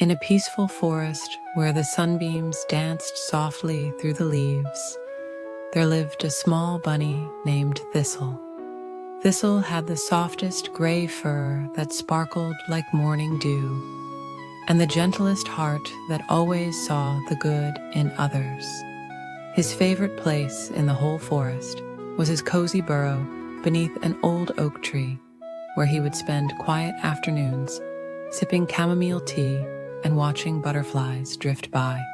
In a peaceful forest where the sunbeams danced softly through the leaves, there lived a small bunny named Thistle. Thistle had the softest gray fur that sparkled like morning dew, and the gentlest heart that always saw the good in others. His favorite place in the whole forest was his cozy burrow beneath an old oak tree, where he would spend quiet afternoons sipping chamomile tea and watching butterflies drift by.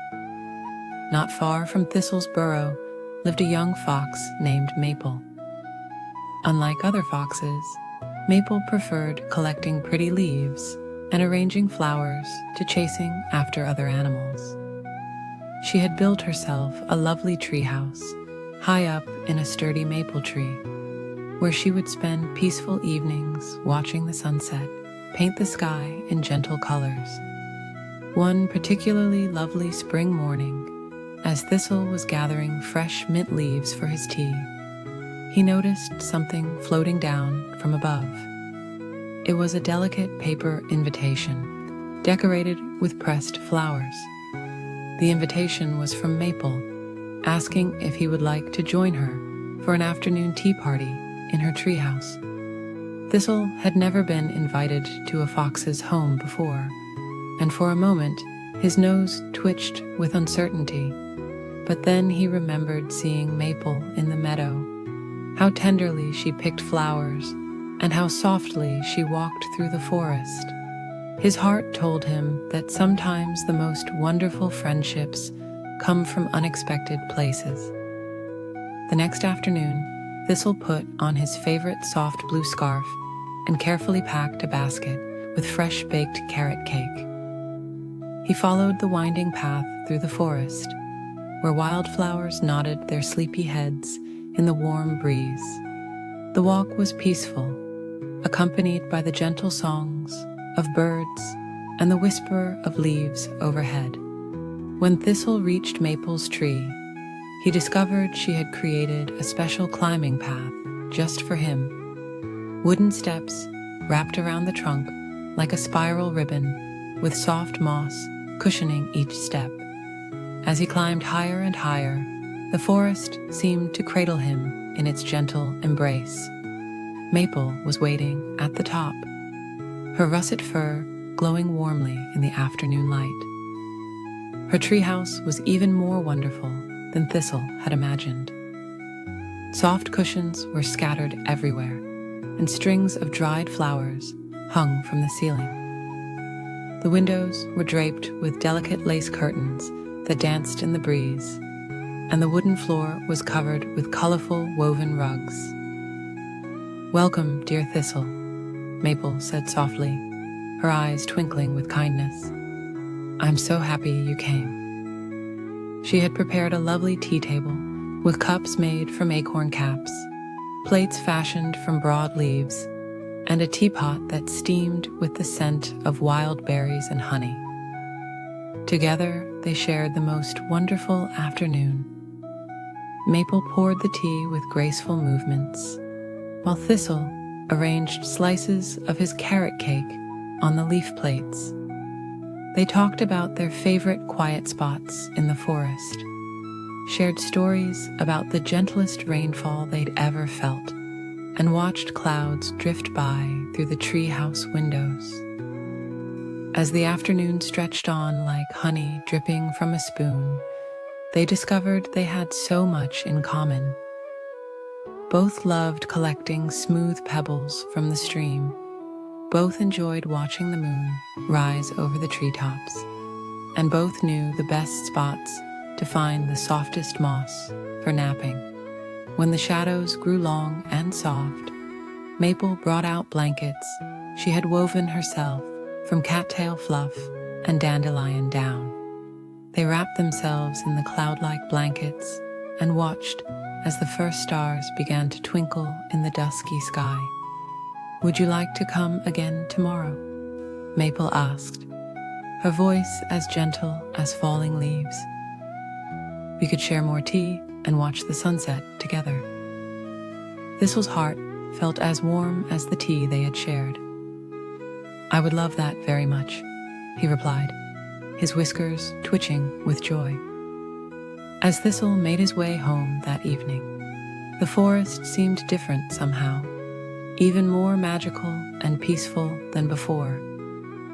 Not far from Thistle's burrow lived a young fox named Maple. Unlike other foxes, Maple preferred collecting pretty leaves and arranging flowers to chasing after other animals. She had built herself a lovely treehouse high up in a sturdy maple tree, where she would spend peaceful evenings watching the sunset paint the sky in gentle colors. One particularly lovely spring morning, as Thistle was gathering fresh mint leaves for his tea, he noticed something floating down from above. It was a delicate paper invitation, decorated with pressed flowers. The invitation was from Maple, asking if he would like to join her for an afternoon tea party in her treehouse. Thistle had never been invited to a fox's home before, and for a moment his nose twitched with uncertainty. But then he remembered seeing Maple in the meadow, how tenderly she picked flowers, and how softly she walked through the forest. His heart told him that sometimes the most wonderful friendships come from unexpected places. The next afternoon, Thistle put on his favorite soft blue scarf and carefully packed a basket with fresh baked carrot cake. He followed the winding path through the forest, where wildflowers nodded their sleepy heads in the warm breeze. The walk was peaceful, accompanied by the gentle songs of birds and the whisper of leaves overhead. When Thistle reached Maple's tree, he discovered she had created a special climbing path just for him. Wooden steps wrapped around the trunk like a spiral ribbon, with soft moss cushioning each step. As he climbed higher and higher, the forest seemed to cradle him in its gentle embrace. Maple was waiting at the top, her russet fur glowing warmly in the afternoon light. Her treehouse was even more wonderful than Thistle had imagined. Soft cushions were scattered everywhere, and strings of dried flowers hung from the ceiling. The windows were draped with delicate lace curtains that danced in the breeze, and the wooden floor was covered with colorful woven rugs. "Welcome, dear Thistle," Maple said softly, her eyes twinkling with kindness. "I'm so happy you came." She had prepared a lovely tea table with cups made from acorn caps, plates fashioned from broad leaves, and a teapot that steamed with the scent of wild berries and honey. Together, they shared the most wonderful afternoon. Maple poured the tea with graceful movements, while Thistle arranged slices of his carrot cake on the leaf plates. They talked about their favorite quiet spots in the forest, shared stories about the gentlest rainfall they'd ever felt, and watched clouds drift by through the treehouse windows. As the afternoon stretched on like honey dripping from a spoon, they discovered they had so much in common. Both loved collecting smooth pebbles from the stream. Both enjoyed watching the moon rise over the treetops, and both knew the best spots to find the softest moss for napping. When the shadows grew long and soft, Maple brought out blankets she had woven herself from cattail fluff and dandelion down. They wrapped themselves in the cloud-like blankets and watched as the first stars began to twinkle in the dusky sky. "Would you like to come again tomorrow?" Maple asked, her voice as gentle as falling leaves. "We could share more tea and watch the sunset together." Thistle's heart felt as warm as the tea they had shared. "I would love that very much," he replied, his whiskers twitching with joy. As Thistle made his way home that evening, the forest seemed different somehow, even more magical and peaceful than before.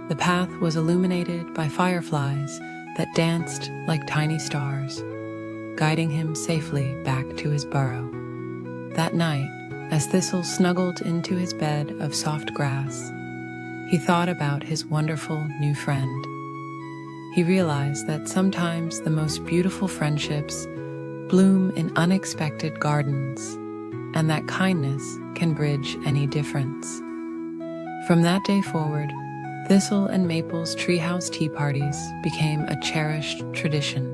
The path was illuminated by fireflies that danced like tiny stars, guiding him safely back to his burrow. That night, as Thistle snuggled into his bed of soft grass, he thought about his wonderful new friend. He realized that sometimes the most beautiful friendships bloom in unexpected gardens, and that kindness can bridge any difference. From that day forward, Thistle and Maple's treehouse tea parties became a cherished tradition.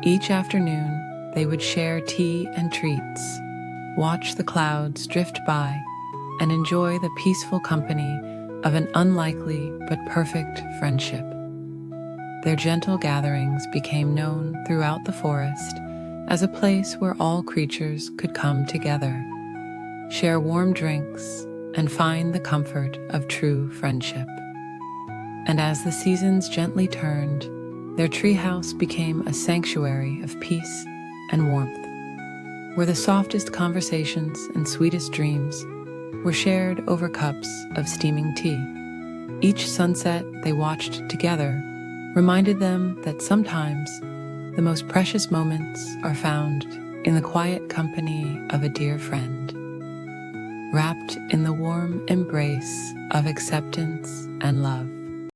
Each afternoon, they would share tea and treats, watch the clouds drift by, and enjoy the peaceful company of an unlikely but perfect friendship. Their gentle gatherings became known throughout the forest as a place where all creatures could come together, share warm drinks, and find the comfort of true friendship. And as the seasons gently turned, their treehouse became a sanctuary of peace and warmth, where the softest conversations and sweetest dreams were shared over cups of steaming tea. Each sunset they watched together reminded them that sometimes the most precious moments are found in the quiet company of a dear friend, wrapped in the warm embrace of acceptance and love.